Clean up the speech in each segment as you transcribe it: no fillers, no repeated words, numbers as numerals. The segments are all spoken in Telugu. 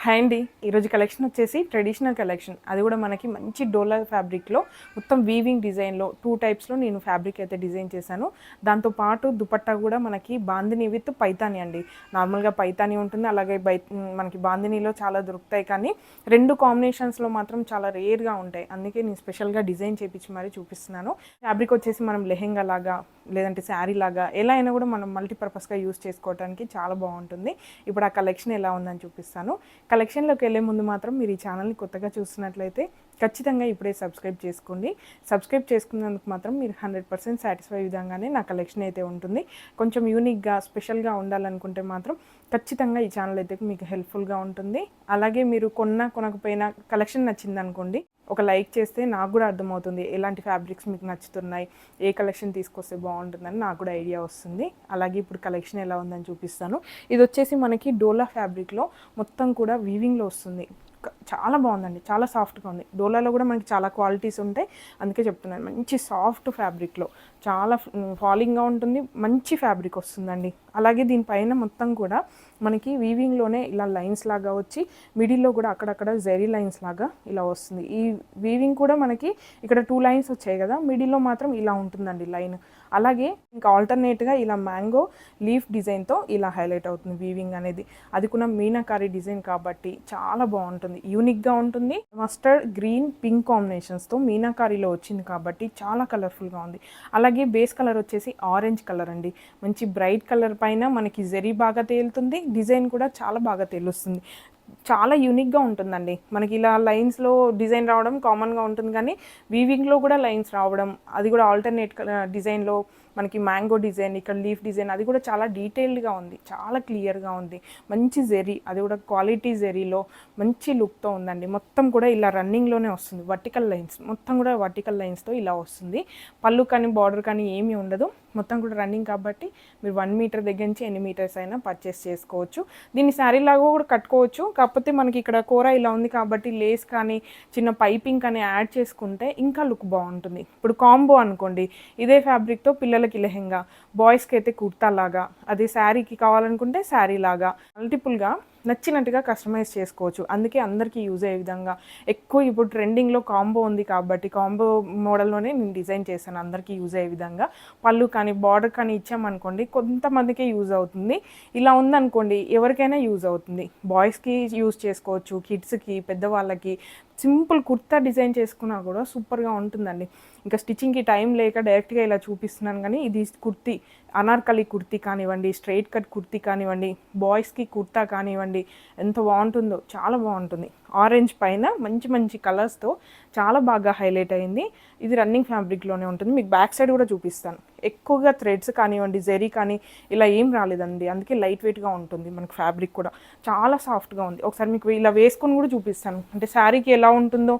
హాయ్ అండి, ఈరోజు కలెక్షన్ వచ్చేసి ట్రెడిషనల్ కలెక్షన్. అది కూడా మనకి మంచి డోలా ఫ్యాబ్రిక్లో మొత్తం వీవింగ్ డిజైన్లో 2 టైప్స్లో నేను ఫ్యాబ్రిక్ అయితే డిజైన్ చేశాను. దాంతోపాటు దుపట్టా కూడా మనకి బాందిని విత్ పైతాని అండి. నార్మల్గా పైతాని ఉంటుంది, అలాగే మనకి బాందినీలో చాలా దొరుకుతాయి, కానీ 2 కాంబినేషన్స్లో మాత్రం చాలా రేర్గా ఉంటాయి. అందుకే నేను స్పెషల్గా డిజైన్ చేయించి మరీ చూపిస్తున్నాను. ఫ్యాబ్రిక్ వచ్చేసి మనం లెహెంగా లాగా లేదంటే శారీ లాగా ఎలా అయినా కూడా మనం మల్టీపర్పస్గా యూస్ చేసుకోవడానికి చాలా బాగుంటుంది. ఇప్పుడు ఆ కలెక్షన్ ఎలా ఉందని చూపిస్తాను. కలెక్షన్లోకి వెళ్ళే ముందు మాత్రం మీరు ఈ ఛానల్ని కొత్తగా చూస్తున్నట్లయితే ఖచ్చితంగా ఇప్పుడే సబ్స్క్రైబ్ చేసుకోండి. సబ్స్క్రైబ్ చేసుకున్నందుకు మాత్రం మీరు 100% సాటిస్ఫై విధంగానే నా కలెక్షన్ అయితే ఉంటుంది. కొంచెం యూనిక్గా స్పెషల్గా ఉండాలనుకుంటే మాత్రం ఖచ్చితంగా ఈ ఛానల్ అయితే మీకు హెల్ప్ఫుల్గా ఉంటుంది. అలాగే మీరు కొనకపోయినా కలెక్షన్ నచ్చిందనుకోండి, ఒక లైక్ చేస్తే నాకు కూడా అర్థమవుతుంది ఎలాంటి ఫ్యాబ్రిక్స్ మీకు నచ్చుతున్నాయి, ఏ కలెక్షన్ తీసుకొస్తే బాగుంటుందని నాకు కూడా ఐడియా వస్తుంది. అలాగే ఇప్పుడు కలెక్షన్ ఎలా ఉందని చూపిస్తాను. ఇది వచ్చేసి మనకి డోలా ఫ్యాబ్రిక్లో మొత్తం కూడా వీవింగ్లో వస్తుంది. చాలా బాగుందండి, చాలా సాఫ్ట్గా ఉంది. డోలాలో కూడా మనకి చాలా క్వాలిటీస్ ఉంటాయి, అందుకే చెప్తున్నాను. మంచి సాఫ్ట్ ఫ్యాబ్రిక్లో చాలా ఫాలింగ్గా ఉంటుంది, మంచి ఫ్యాబ్రిక్ వస్తుందండి. అలాగే దీనిపైన మొత్తం కూడా మనకి వీవింగ్లోనే ఇలా లైన్స్ లాగా వచ్చి మిడిల్లో కూడా అక్కడక్కడ జెరీ లైన్స్ లాగా ఇలా వస్తుంది. ఈ వీవింగ్ కూడా మనకి ఇక్కడ 2 లైన్స్ వచ్చాయి కదా, మిడిల్లో మాత్రం ఇలా ఉంటుందండి లైన్. అలాగే ఇంకా ఆల్టర్నేట్గా ఇలా మ్యాంగో లీఫ్ డిజైన్తో ఇలా హైలైట్ అవుతుంది వీవింగ్ అనేది. అది కూడా మీనాకారి డిజైన్ కాబట్టి చాలా బాగుంటుంది, యూనిక్గా ఉంటుంది. మస్టర్డ్ గ్రీన్ పింక్ కాంబినేషన్స్తో మీనాకారిలో వచ్చింది కాబట్టి చాలా కలర్ఫుల్గా ఉంది. అలాగే బేస్ కలర్ వచ్చేసి ఆరెంజ్ కలర్ అండి. మంచి బ్రైట్ కలర్ పైన మనకి జెరీ బాగా తేలుతుంది, డిజైన్ కూడా చాలా బాగా తెలుస్తుంది. చాలా యూనిక్గా ఉంటుందండి. మనకి ఇలా లైన్స్లో డిజైన్ రావడం కామన్గా ఉంటుంది, కానీ వీవింగ్లో కూడా లైన్స్ రావడం, అది కూడా ఆల్టర్నేట్ డిజైన్లో మనకి మ్యాంగో డిజైన్, ఇక్కడ లీఫ్ డిజైన్, అది కూడా చాలా డీటెయిల్డ్గా ఉంది, చాలా క్లియర్గా ఉంది. మంచి జెరీ, అది కూడా క్వాలిటీ జెరీలో మంచి లుక్తో ఉందండి. మొత్తం కూడా ఇలా రన్నింగ్లోనే వస్తుంది, వర్టికల్ లైన్స్ మొత్తం కూడా వర్టికల్ లైన్స్తో ఇలా వస్తుంది. పళ్ళు కానీ బార్డర్ కానీ ఏమీ ఉండదు, మొత్తం కూడా రన్నింగ్ కాబట్టి మీరు 1 మీటర్ దగ్గర నుంచి ఎన్ని మీటర్స్ అయినా పర్చేస్ చేసుకోవచ్చు. దీన్ని శారీ లాగా కూడా కట్టుకోవచ్చు, కాకపోతే మనకి ఇక్కడ కూర ఇలా ఉంది కాబట్టి లేస్ కానీ చిన్న పైపింగ్ కానీ యాడ్ చేసుకుంటే ఇంకా లుక్ బాగుంటుంది. ఇప్పుడు కాంబో అనుకోండి, ఇదే ఫ్యాబ్రిక్తో పిల్లలకి లెహెంగా, బాయ్స్కి అయితే కుర్తా లాగా, అదే శారీకి కావాలనుకుంటే శారీ లాగా మల్టిపుల్గా నచ్చినట్టుగా కస్టమైజ్ చేసుకోవచ్చు. అందుకే అందరికీ యూజ్ అయ్యే విధంగా ఎక్కువ ఇప్పుడు ట్రెండింగ్లో కాంబో ఉంది కాబట్టి కాంబో మోడల్లోనే నేను డిజైన్ చేశాను, అందరికీ యూజ్ అయ్యే విధంగా. పళ్ళు కానీ బార్డర్ కానీ ఇచ్చామనుకోండి కొంతమందికే యూజ్ అవుతుంది, ఇలా ఉందనుకోండి ఎవరికైనా యూజ్ అవుతుంది. బాయ్స్కి యూజ్ చేసుకోవచ్చు, కిడ్స్కి, పెద్దవాళ్ళకి. సింపుల్ కుర్తా డిజైన్ చేసుకున్నా కూడా సూపర్గా ఉంటుందండి. ఇంకా స్టిచ్చింగ్కి టైం లేక డైరెక్ట్గా ఇలా చూపిస్తున్నాను, కానీ ఇది కుర్తీ, అనార్కలి కుర్తీ కానివ్వండి, స్ట్రైట్ కట్ కుర్తీ కానివ్వండి, బాయ్స్కి కుర్తా కానివ్వండి, ఎంత బాగుంటుందో, చాలా బాగుంటుంది. ఆరెంజ్ పైన మంచి మంచి కలర్స్తో చాలా బాగా హైలైట్ అయింది. ఇది రన్నింగ్ ఫ్యాబ్రిక్లోనే ఉంటుంది. మీకు బ్యాక్ సైడ్ కూడా చూపిస్తాను. ఎక్కువగా థ్రెడ్స్ కానివ్వండి, జెరీ కానీ ఇలా ఏం రాలేదండి, అందుకే లైట్ వెయిట్గా ఉంటుంది. మనకు ఫ్యాబ్రిక్ కూడా చాలా సాఫ్ట్గా ఉంది. ఒకసారి మీకు ఇలా వేసుకొని కూడా చూపిస్తాను. అంటే శారీకి ఎలా ఉంటుందో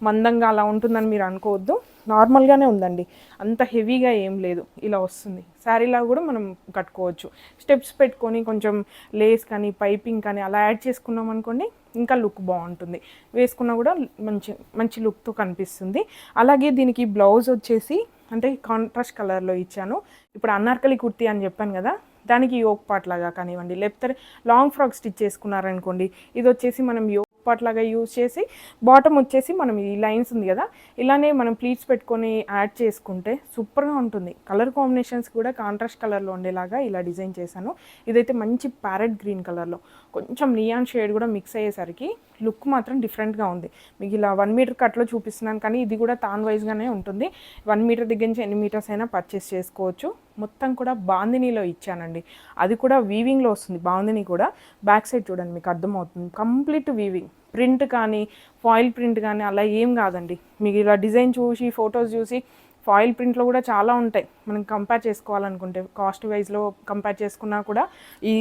మందంగా అలా ఉంటుందని మీరు అనుకోవద్దు, నార్మల్గానే ఉందండి, అంత హెవీగా ఏం లేదు, ఇలా వస్తుంది. శారీలా కూడా మనం కట్టుకోవచ్చు. స్టెప్స్ పెట్టుకొని కొంచెం లేస్ కానీ పైపింగ్ కానీ అలా యాడ్ చేసుకున్నాం అనుకోండి, ఇంకా లుక్ బాగుంటుంది. వేసుకున్నా కూడా మంచి మంచి లుక్తో కనిపిస్తుంది. అలాగే దీనికి బ్లౌజ్ వచ్చేసి అంటే కాంట్రాస్ట్ కలర్లో ఇచ్చాను. ఇప్పుడు అనార్కలి కుర్తీ అని చెప్పాను కదా, దానికి యోక్ పార్ట్ లాగా కానివ్వండి, లేకపోతే లాంగ్ ఫ్రాక్ స్టిచ్ చేసుకున్నారనుకోండి, ఇది వచ్చేసి మనం యోక్ పార్ట్ లాగా యూజ్ చేసి బాటమ్ వచ్చేసి మనం ఈ లైన్స్ ఉంది కదా, ఇలానే మనం ప్లీట్స్ పెట్టుకొని యాడ్ చేసుకుంటే సూపర్గా ఉంటుంది. కలర్ కాంబినేషన్స్ కూడా కాంట్రాస్ట్ కలర్లో ఉండేలాగా ఇలా డిజైన్ చేశాను. ఇదైతే మంచి ప్యారెట్ గ్రీన్ కలర్లో కొంచెం నియాన్ షేడ్ కూడా మిక్స్ అయ్యేసరికి లుక్ మాత్రం డిఫరెంట్గా ఉంది. మీకు ఇలా 1 మీటర్ కట్లో చూపిస్తున్నాను, కానీ ఇది కూడా తాన్ వైజ్గానే ఉంటుంది. 1 మీటర్ దగ్గర నుంచి ఎన్ని మీటర్స్ అయినా పర్చేస్ చేసుకోవచ్చు. మొత్తం కూడా బాందినీలో ఇచ్చానండి, అది కూడా వీవింగ్లో వస్తుంది. బాందినీ కూడా బ్యాక్ సైడ్ చూడండి, మీకు అర్థమవుతుంది, కంప్లీట్ వీవింగ్. ప్రింట్ కానీ ఫాయిల్ ప్రింట్ కానీ అలా ఏం కాదండి. మీకు ఇలా డిజైన్ చూసి ఫొటోస్ చూసి ఫాయిల్ ప్రింట్లో కూడా చాలా ఉంటాయి, మనం కంపేర్ చేసుకోవాలనుకుంటే కాస్ట్ వైజ్లో కంపేర్ చేసుకున్నా కూడా ఈ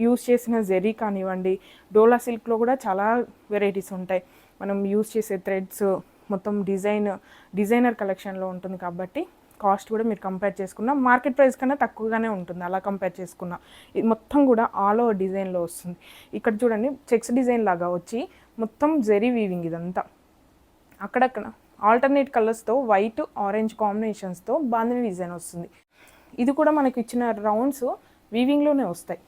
యూస్ చేసిన జెరీ కానివ్వండి, డోలా సిల్క్లో కూడా చాలా వెరైటీస్ ఉంటాయి. మనం యూస్ చేసే థ్రెడ్స్ మొత్తం డిజైనర్ కలెక్షన్లో ఉంటుంది కాబట్టి కాస్ట్ కూడా మీరు కంపేర్ చేసుకున్న మార్కెట్ ప్రైస్ కన్నా తక్కువగానే ఉంటుంది. అలా కంపేర్ చేసుకున్న ఇది మొత్తం కూడా ఆల్ ఓవర్ డిజైన్లో వస్తుంది. ఇక్కడ చూడండి చెక్స్ డిజైన్ లాగా వచ్చి మొత్తం జెరీ వీవింగ్, ఇదంతా అక్కడక్కడ ఆల్టర్నేట్ కలర్స్తో వైట్ ఆరెంజ్ కాంబినేషన్స్తో బాందిని డిజైన్ వస్తుంది. ఇది కూడా మనకు ఇచ్చిన రౌండ్స్ వీవింగ్లోనే వస్తాయి.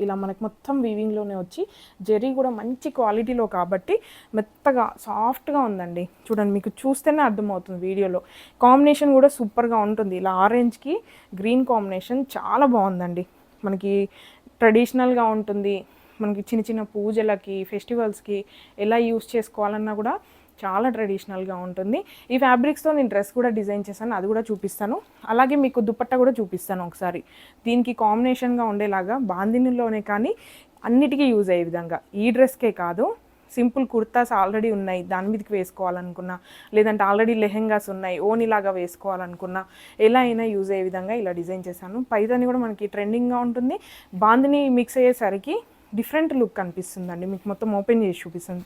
ఇలా మనకి మొత్తం వీవింగ్లోనే వచ్చి జెరీ కూడా మంచి క్వాలిటీలో కాబట్టి మెత్తగా సాఫ్ట్గా ఉందండి. చూడండి, మీకు చూస్తేనే అర్థమవుతుంది వీడియోలో. కాంబినేషన్ కూడా సూపర్గా ఉంటుంది. ఇలా ఆరెంజ్కి గ్రీన్ కాంబినేషన్ చాలా బాగుందండి. మనకి ట్రెడిషనల్గా ఉంటుంది. మనకి చిన్న చిన్న పూజలకి, ఫెస్టివల్స్కి ఎలా యూస్ చేసుకోవాలన్నా కూడా చాలా ట్రెడిషనల్గా ఉంటుంది. ఈ ఫ్యాబ్రిక్స్తో నేను డ్రెస్ కూడా డిజైన్ చేశాను, అది కూడా చూపిస్తాను. అలాగే మీకు దుపట్టా కూడా చూపిస్తాను ఒకసారి. దీనికి కాంబినేషన్గా ఉండేలాగా బాందినిలోనే కానీ అన్నిటికీ యూజ్ అయ్యే విధంగా, ఈ డ్రెస్కే కాదు, సింపుల్ కుర్తాస్ ఆల్రెడీ ఉన్నాయి దాని మీదకి వేసుకోవాలనుకున్నా, లేదంటే ఆల్రెడీ లెహెంగాస్ ఉన్నాయి ఓనిలాగా వేసుకోవాలనుకున్నా, ఎలా అయినా యూజ్ అయ్యే విధంగా ఇలా డిజైన్ చేశాను. పైదాన్ని కూడా మనకి ట్రెండింగ్గా ఉంటుంది. బాందిని మిక్స్ అయ్యేసరికి డిఫరెంట్ లుక్ అనిపిస్తుందండి. మీకు మొత్తం ఓపెన్ చేసి చూపిస్తుంది.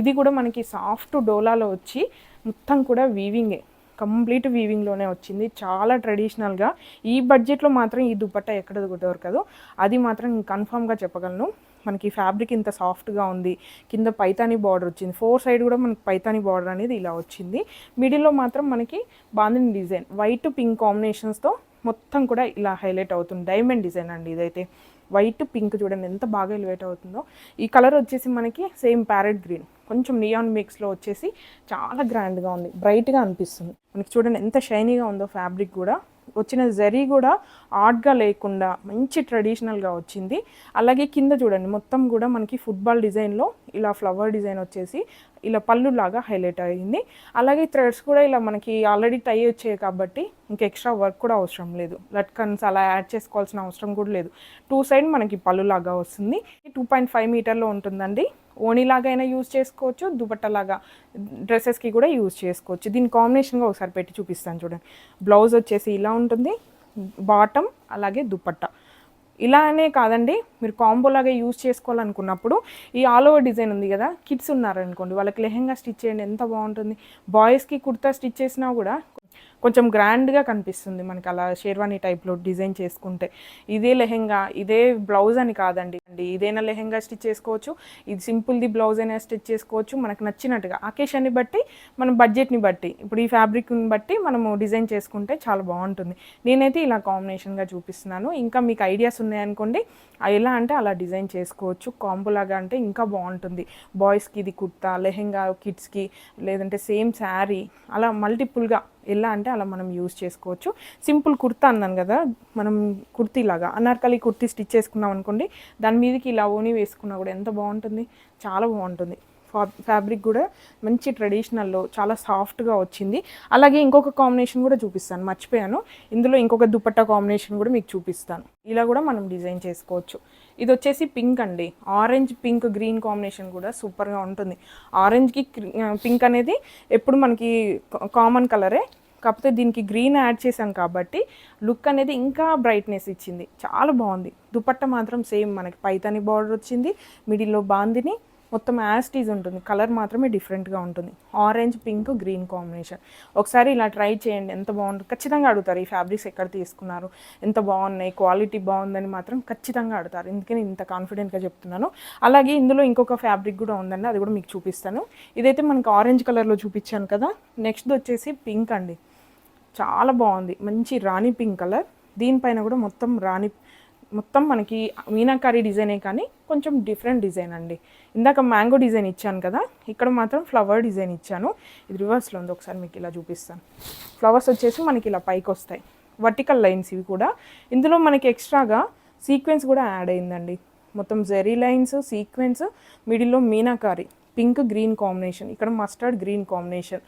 ఇది కూడా మనకి సాఫ్ట్ డోలాలో వచ్చి మొత్తం కూడా వీవింగే, కంప్లీట్ వీవింగ్లోనే వచ్చింది. చాలా ట్రెడిషనల్గా. ఈ బడ్జెట్లో మాత్రం ఈ దుపట్టా ఎక్కడ దొరకదు, అది మాత్రం కన్ఫామ్గా చెప్పగలను. మనకి ఫ్యాబ్రిక్ ఇంత సాఫ్ట్గా ఉంది. కింద పైతాని బార్డర్ వచ్చింది, 4 సైడ్ కూడా మనకి పైతాని బార్డర్ అనేది ఇలా వచ్చింది. మిడిల్లో మాత్రం మనకి బాందిని డిజైన్ వైట్ పింక్ కాంబినేషన్స్తో మొత్తం కూడా ఇలా హైలైట్ అవుతుంది. డైమండ్ డిజైన్ అండి ఇదైతే. వైట్ పింక్ చూడండి ఎంత బాగా ఎలివేట్ అవుతుందో. ఈ కలర్ వచ్చేసి మనకి సేమ్ ప్యారెట్ గ్రీన్, కొంచెం నియాన్ మిక్స్లో వచ్చేసి చాలా గ్రాండ్గా ఉంది, బ్రైట్గా అనిపిస్తుంది. మనకి చూడండి ఎంత షైనీగా ఉందో ఫ్యాబ్రిక్ కూడా. వచ్చిన జరీ కూడా ఆర్ట్గా లేకుండా మంచి ట్రెడిషనల్గా వచ్చింది. అలాగే కింద చూడండి మొత్తం కూడా మనకి ఫుట్బాల్ డిజైన్లో ఇలా ఫ్లవర్ డిజైన్ వచ్చేసి ఇలా పళ్ళులాగా హైలైట్ అయ్యింది. అలాగే థ్రెడ్స్ కూడా ఇలా మనకి ఆల్రెడీ టై వచ్చాయి కాబట్టి ఇంకా ఎక్స్ట్రా వర్క్ కూడా అవసరం లేదు. లట్కన్స్ అలా యాడ్ చేసుకోవాల్సిన అవసరం కూడా లేదు. 2 సైడ్ మనకి పళ్ళులాగా వస్తుంది. 2.5 మీటర్లో ఉంటుందండి. ఓణీలాగా అయినా యూజ్ చేసుకోవచ్చు, దుపట్టలాగా డ్రెస్సెస్కి కూడా యూజ్ చేసుకోవచ్చు. దీని కాంబినేషన్గా ఒకసారి పెట్టి చూపిస్తాను చూడండి. బ్లౌజ్ వచ్చేసి ఇలా ఉంటుంది, బాటమ్ అలాగే దుపట్టా. ఇలా అనే కాదండి, మీరు కాంబోలాగా యూజ్ చేసుకోవాలనుకున్నప్పుడు ఈ ఆల్ ఓవర్ డిజైన్ ఉంది కదా, కిడ్స్ ఉన్నారనుకోండి వాళ్ళకి లెహెంగా స్టిచ్ చేయండి ఎంత బాగుంటుంది. బాయ్స్కి కుర్తా స్టిచ్ చేసినా కూడా కొంచెం గ్రాండ్గా కనిపిస్తుంది మనకి అలా షేర్వానీ టైప్లో డిజైన్ చేసుకుంటే. ఇదే లెహెంగా ఇదే బ్లౌజ్ అని కాదండి, ఇదైనా లెహెంగా స్టిచ్ చేసుకోవచ్చు, ఇది సింపుల్ది బ్లౌజ్ అయినా స్టిచ్ చేసుకోవచ్చు. మనకు నచ్చినట్టుగా అకేషన్ని బట్టి, మన బడ్జెట్ని బట్టి, ఇప్పుడు ఈ ఫ్యాబ్రిక్ని బట్టి మనము డిజైన్ చేసుకుంటే చాలా బాగుంటుంది. నేనైతే ఇలా కాంబినేషన్గా చూపిస్తున్నాను. ఇంకా మీకు ఐడియాస్ ఉన్నాయనుకోండి, ఎలా అంటే అలా డిజైన్ చేసుకోవచ్చు. కాంబోలాగా అంటే ఇంకా బాగుంటుంది. బాయ్స్కి ఇది కుర్తా, లెహెంగా కిడ్స్కి, లేదంటే సేమ్ శారీ, అలా మల్టిపుల్గా ఎలా అంటే అలా మనం యూజ్ చేసుకోవచ్చు. సింపుల్ కుర్తా అన్నాను కదా, మనం కుర్తీలాగా అనార్కలి కుర్తీ స్టిచ్ చేసుకున్నాం అనుకోండి, దాని మీదకి ఇలా ఓని వేసుకున్నా కూడా ఎంత బాగుంటుంది, చాలా బాగుంటుంది. ఫ్యాబ్రిక్ కూడా మంచి ట్రెడిషనల్లో చాలా సాఫ్ట్గా వచ్చింది. అలాగే ఇంకొక కాంబినేషన్ కూడా చూపిస్తాను, మర్చిపోయాను. ఇందులో ఇంకొక దుపట్టా కాంబినేషన్ కూడా మీకు చూపిస్తాను. ఇలా కూడా మనం డిజైన్ చేసుకోవచ్చు. ఇది వచ్చేసి పింక్ అండి, ఆరెంజ్ పింక్ గ్రీన్ కాంబినేషన్ కూడా సూపర్గా ఉంటుంది. ఆరెంజ్కి పింక్ అనేది ఎప్పుడు మనకి కామన్ కలరే, కాకపోతే దీనికి గ్రీన్ యాడ్ చేశాం కాబట్టి లుక్ అనేది ఇంకా బ్రైట్నెస్ ఇచ్చింది, చాలా బాగుంది. దుపట్టా మాత్రం సేమ్ మనకి పైతాని బార్డర్ వచ్చింది, మిడిల్లో బాందిని, మొత్తం యాస్టీజ్ ఉంటుంది. కలర్ మాత్రమే డిఫరెంట్గా ఉంటుంది. Orange pink green combination. ఒకసారి ఇలా ట్రై చేయండి, ఎంత బాగుంటుంది. ఖచ్చితంగా అడుగుతారు ఈ ఫ్యాబ్రిక్స్ ఎక్కడ తీసుకున్నారు, ఎంత బాగున్నాయి, క్వాలిటీ బాగుందని మాత్రం ఖచ్చితంగా అడుగుతారు. ఎందుకని ఇంత కాన్ఫిడెంట్గా చెప్తున్నాను. అలాగే ఇందులో ఇంకొక ఫ్యాబ్రిక్ కూడా ఉందండి, అది కూడా మీకు చూపిస్తాను. ఇదైతే మనకు ఆరెంజ్ కలర్లో చూపించాను కదా. నెక్స్ట్ వచ్చేసి పింక్ అండి, చాలా బాగుంది, మంచి రాణి పింక్ కలర్. దీనిపైన కూడా మొత్తం మనకి మీనాకారి డిజైనే కానీ కొంచెం డిఫరెంట్ డిజైన్ అండి. ఇందాక మ్యాంగో డిజైన్ ఇచ్చాను కదా, ఇక్కడ మాత్రం ఫ్లవర్ డిజైన్ ఇచ్చాను. ఇది రివర్స్లో ఉంది, ఒకసారి మీకు ఇలా చూపిస్తాను. ఫ్లవర్స్ వచ్చేసి మనకి ఇలా పైకి వస్తాయి, వర్టికల్ లైన్స్ ఇవి కూడా. ఇందులో మనకి ఎక్స్ట్రాగా సీక్వెన్స్ కూడా యాడ్ అయిందండి. మొత్తం జెరీ లైన్స్, సీక్వెన్స్, మిడిల్లో మీనాకారి పింక్ గ్రీన్ కాంబినేషన్, ఇక్కడ మస్టర్డ్ గ్రీన్ కాంబినేషన్.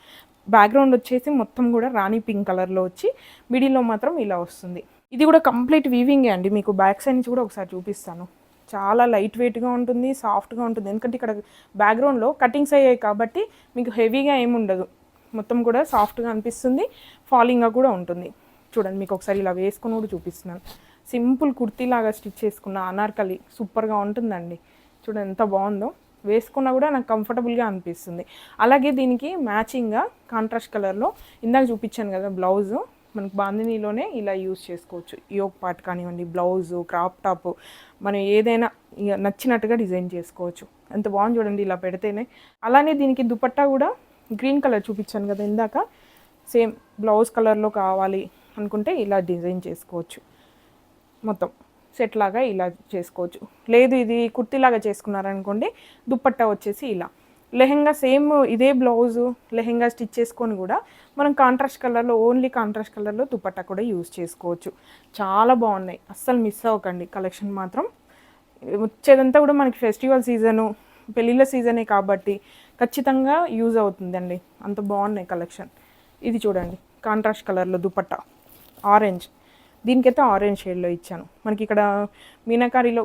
బ్యాక్గ్రౌండ్ వచ్చేసి మొత్తం కూడా రాణి పింక్ కలర్లో వచ్చి మిడిల్లో మాత్రం ఇలా వస్తుంది. ఇది కూడా కంప్లీట్ వీవింగే అండి. మీకు బ్యాక్ సైడ్ నుంచి కూడా ఒకసారి చూపిస్తాను. చాలా లైట్ వెయిట్గా ఉంటుంది, సాఫ్ట్గా ఉంటుంది. ఎందుకంటే ఇక్కడ బ్యాక్గ్రౌండ్లో కటింగ్స్ అయ్యాయి కాబట్టి మీకు హెవీగా ఏముండదు, మొత్తం కూడా సాఫ్ట్గా అనిపిస్తుంది, ఫాలింగ్గా కూడా ఉంటుంది. చూడండి, మీకు ఒకసారి ఇలా వేసుకొని కూడా చూపిస్తున్నాను. సింపుల్ కుర్తీలాగా స్టిచ్ చేసుకున్న అనార్కలి సూపర్గా ఉంటుందండి. చూడండి ఎంత బాగుందో, వేసుకున్నా కూడా నాకు కంఫర్టబుల్గా అనిపిస్తుంది. అలాగే దీనికి మ్యాచింగ్గా కాంట్రాస్ట్ కలర్లో ఇందాక చూపించాను కదా బ్లౌజు, మనకి బాందినీలోనే ఇలా యూజ్ చేసుకోవచ్చు. యోక్ పార్ట్ కానివ్వండి, బ్లౌజు, క్రాప్ టాప్, మనం ఏదైనా నచ్చినట్టుగా డిజైన్ చేసుకోవచ్చు. ఎంత బాగుంది చూడండి ఇలా పెడితేనే. అలానే దీనికి దుపట్టా కూడా గ్రీన్ కలర్ చూపించాను కదా ఇందాక, సేమ్ బ్లౌజ్ కలర్లో కావాలి అనుకుంటే ఇలా డిజైన్ చేసుకోవచ్చు. మొత్తం సెట్ లాగా ఇలా చేసుకోవచ్చు. లేదు ఇది కుర్తీలాగా చేసుకున్నారనుకోండి, దుపట్టా వచ్చేసి ఇలా. లెహెంగా సేమ్ ఇదే బ్లౌజు లెహెంగా స్టిచ్ చేసుకొని కూడా మనం కాంట్రాస్ట్ కలర్లో, ఓన్లీ కాంట్రాస్ట్ కలర్లో దుపట్టా కూడా యూజ్ చేసుకోవచ్చు. చాలా బాగున్నాయి, అస్సలు మిస్ అవ్వకండి. కలెక్షన్ మాత్రం వచ్చేదంతా కూడా మనకి ఫెస్టివల్ సీజను, పెళ్ళిళ్ళ సీజనే కాబట్టి ఖచ్చితంగా యూజ్ అవుతుందండి. అంత బాగున్నాయి కలెక్షన్. ఇది చూడండి, కాంట్రాస్ట్ కలర్లో దుపట్టా ఆరెంజ్, దీనికైతే ఆరెంజ్ షేడ్లో ఇచ్చాను. మనకి ఇక్కడ మీనాకారీలో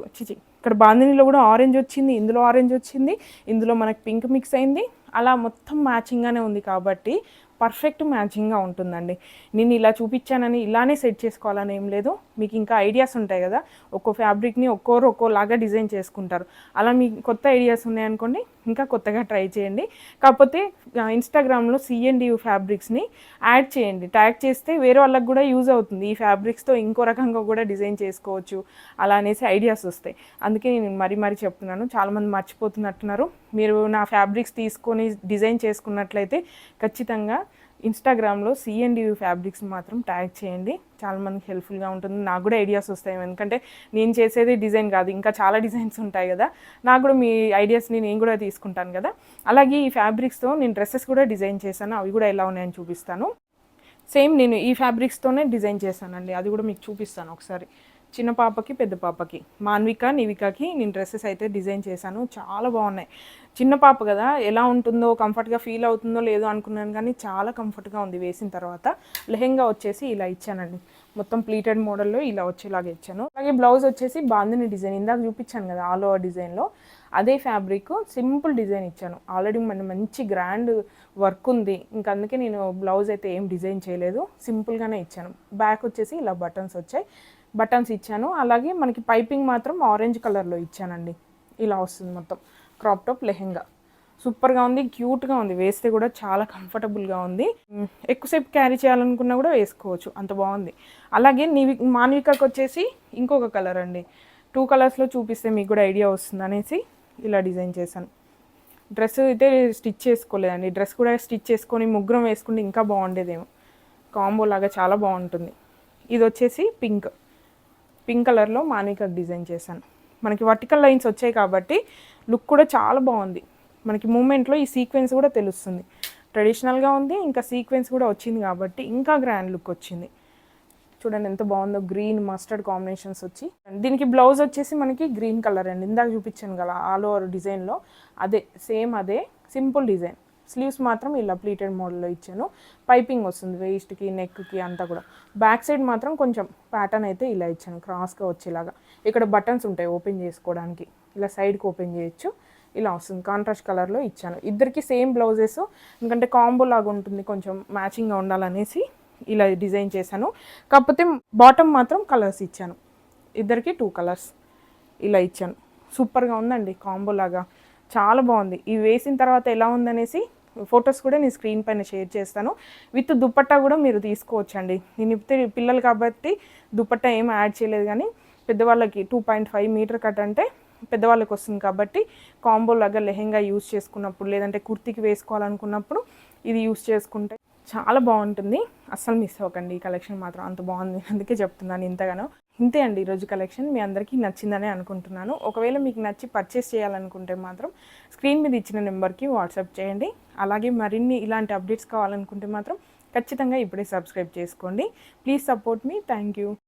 ఇక్కడ బాందినీలో కూడా ఆరెంజ్ వచ్చింది, ఇందులో ఆరెంజ్ వచ్చింది, ఇందులో మనకి పింక్ మిక్స్ అయింది. అలా మొత్తం మ్యాచింగ్గానే ఉంది కాబట్టి పర్ఫెక్ట్ మ్యాచింగ్గా ఉంటుందండి. నేను ఇలా చూపించానని ఇలానే సెట్ చేసుకోవాలని ఏం లేదు. మీకు ఇంకా ఐడియాస్ ఉంటాయి కదా, ఒక్కో ఫ్యాబ్రిక్ని ఒక్కోలాగా డిజైన్ చేసుకుంటారు. అలా మీకు కొత్త ఐడియాస్ ఉన్నాయనుకోండి, ఇంకా కొత్తగా ట్రై చేయండి. కాకపోతే ఇన్స్టాగ్రామ్లో సిఎన్డియు ఫ్యాబ్రిక్స్ని యాడ్ చేయండి. ట్యాగ్ చేస్తే వేరే వాళ్ళకి కూడా యూజ్ అవుతుంది. ఈ ఫ్యాబ్రిక్స్తో ఇంకో రకంగా కూడా డిజైన్ చేసుకోవచ్చు అలా అనేసి ఐడియాస్ వస్తాయి. అందుకే నేను మరీ చెప్తున్నాను. చాలామంది మర్చిపోతున్నట్టున్నారు. మీరు నా ఫ్యాబ్రిక్స్ తీసుకొని డిజైన్ చేసుకున్నట్లయితే ఖచ్చితంగా ఇన్స్టాగ్రామ్లో సిఎన్డియు ఫ్యాబ్రిక్స్ మాత్రం ట్యాగ్ చేయండి. చాలామందికి హెల్ప్ఫుల్గా ఉంటుంది. నాకు కూడా ఐడియాస్ వస్తాయి, ఎందుకంటే నేను చేసేది డిజైన్ కాదు, ఇంకా చాలా డిజైన్స్ ఉంటాయి కదా. నాకు కూడా మీ ఐడియాస్ని నేను కూడా తీసుకుంటాను కదా. అలాగే ఈ ఫ్యాబ్రిక్స్తో నేను డ్రెస్సెస్ కూడా డిజైన్ చేశాను, అవి కూడా ఎలా ఉన్నాయని చూపిస్తాను. సేమ్ నేను ఈ ఫ్యాబ్రిక్స్తోనే డిజైన్ చేశానండి, అది కూడా మీకు చూపిస్తాను ఒకసారి. చిన్న పాపకి, పెద్ద పాపకి, మాన్విక, నివికాకి నేను డ్రెస్సెస్ అయితే డిజైన్ చేశాను. చాలా బాగున్నాయి. చిన్న పాప కదా, ఎలా ఉంటుందో, కంఫర్ట్గా ఫీల్ అవుతుందో లేదో అనుకున్నాను, కానీ చాలా కంఫర్ట్గా ఉంది వేసిన తర్వాత. లెహెంగా వచ్చేసి ఇలా ఇచ్చానండి, మొత్తం ప్లీటెడ్ మోడల్లో ఇలా వచ్చేలాగా ఇచ్చాను. అలాగే బ్లౌజ్ వచ్చేసి బాందిని డిజైన్, ఇందాక చూపించాను కదా ఆల్ ఓవర్ డిజైన్లో, అదే ఫ్యాబ్రిక్ సింపుల్ డిజైన్ ఇచ్చాను. ఆల్రెడీ మంచి గ్రాండ్ వర్క్ ఉంది, ఇంకా అందుకే నేను బ్లౌజ్ అయితే ఏం డిజైన్ చేయలేదు, సింపుల్గానే ఇచ్చాను. బ్యాక్ వచ్చేసి ఇలా బటన్స్ ఇచ్చాను. అలాగే మనకి పైపింగ్ మాత్రం ఆరెంజ్ కలర్లో ఇచ్చానండి. ఇలా వస్తుంది మొత్తం. క్రాప్ టాప్ లెహెంగా సూపర్గా ఉంది, క్యూట్గా ఉంది, వేస్తే కూడా చాలా కంఫర్టబుల్గా ఉంది. ఎక్కువసేపు క్యారీ చేయాలనుకున్నా కూడా వేసుకోవచ్చు, అంత బాగుంది. అలాగే మాన్వికకు వచ్చేసి ఇంకొక కలర్ అండి, 2 కలర్స్లో చూపిస్తే మీకు కూడా ఐడియా వస్తుంది అనేసి ఇలా డిజైన్ చేశాను. డ్రెస్ అయితే స్టిచ్ చేసుకోలేదండి, డ్రెస్ కూడా స్టిచ్ చేసుకొని ముగ్గురం వేసుకుంటే ఇంకా బాగుండేదేమో, కాంబో లాగా చాలా బాగుంటుంది. ఇది వచ్చేసి పింక్ కలర్లో మాన్వికకు డిజైన్ చేశాను. మనకి వర్టికల్ లైన్స్ వచ్చాయి కాబట్టి లుక్ కూడా చాలా బాగుంది. మనకి మూమెంట్లో ఈ సీక్వెన్స్ కూడా తెలుస్తుంది, ట్రెడిషనల్గా ఉంది, ఇంకా సీక్వెన్స్ కూడా వచ్చింది కాబట్టి ఇంకా గ్రాండ్ లుక్ వచ్చింది. చూడండి ఎంత బాగుందో, గ్రీన్ మస్టర్డ్ కాంబినేషన్స్ వచ్చి. దీనికి బ్లౌజ్ వచ్చేసి మనకి గ్రీన్ కలర్ అండి, ఇందాక చూపించాను కదా ఆల్ ఓవర్ డిజైన్లో, అదే సేమ్ అదే సింపుల్ డిజైన్. స్లీవ్స్ మాత్రం ఇలా ప్లీటెడ్ మోడల్లో ఇచ్చాను. పైపింగ్ వస్తుంది వేస్ట్కి, నెక్కి అంతా కూడా. బ్యాక్ సైడ్ మాత్రం కొంచెం ప్యాటర్న్ అయితే ఇలా ఇచ్చాను, క్రాస్గా వచ్చేలాగా. ఇక్కడ బటన్స్ ఉంటాయి ఓపెన్ చేసుకోవడానికి, ఇలా సైడ్కి ఓపెన్ చేయొచ్చు. ఇలా వస్తుంది, కాంట్రాస్ట్ కలర్లో ఇచ్చాను. ఇద్దరికి సేమ్ బ్లౌజెస్, ఎందుకంటే కాంబో లాగా ఉంటుంది, కొంచెం మ్యాచింగ్గా ఉండాలనేసి ఇలా డిజైన్ చేశాను. కాకపోతే బాటమ్ మాత్రం కలర్స్ ఇచ్చాను, ఇద్దరికి 2 కలర్స్ ఇలా ఇచ్చాను. సూపర్గా ఉందండి, కాంబో లాగా చాలా బాగుంది. ఇవి వేసిన తర్వాత ఎలా ఉందనేసి ఫొటోస్ కూడా నేను స్క్రీన్ పైన షేర్ చేస్తాను. విత్ దుపట్టా కూడా మీరు తీసుకోవచ్చండి. నేను ఇప్పుడు పిల్లలు కాబట్టి దుపట్టా ఏం యాడ్ చేయలేదు, కానీ పెద్దవాళ్ళకి 2.5 మీటర్ కట్ అంటే పెద్దవాళ్ళకి వస్తుంది కాబట్టి కాంబో లాగా లెహెంగా యూజ్ చేసుకున్నప్పుడు, లేదంటే కుర్తీకి వేసుకోవాలనుకున్నప్పుడు ఇది యూజ్ చేసుకుంటే చాలా బాగుంటుంది. అస్సలు మిస్ అవ్వకండి, ఈ కలెక్షన్ మాత్రం అంత బాగుంది, అందుకే చెప్తున్నాను ఇంతగానో. ఇంతే అండి ఈరోజు కలెక్షన్, మీ అందరికీ నచ్చిందని అనుకుంటున్నాను. ఒకవేళ మీకు నచ్చి పర్చేస్ చేయాలనుకుంటే మాత్రం స్క్రీన్ మీద ఇచ్చిన నెంబర్కి వాట్సాప్ చేయండి. అలాగే మరిన్ని ఇలాంటి అప్డేట్స్ కావాలనుకుంటే మాత్రం ఖచ్చితంగా ఇప్పుడే సబ్స్క్రైబ్ చేసుకోండి. Please support me. Thank you.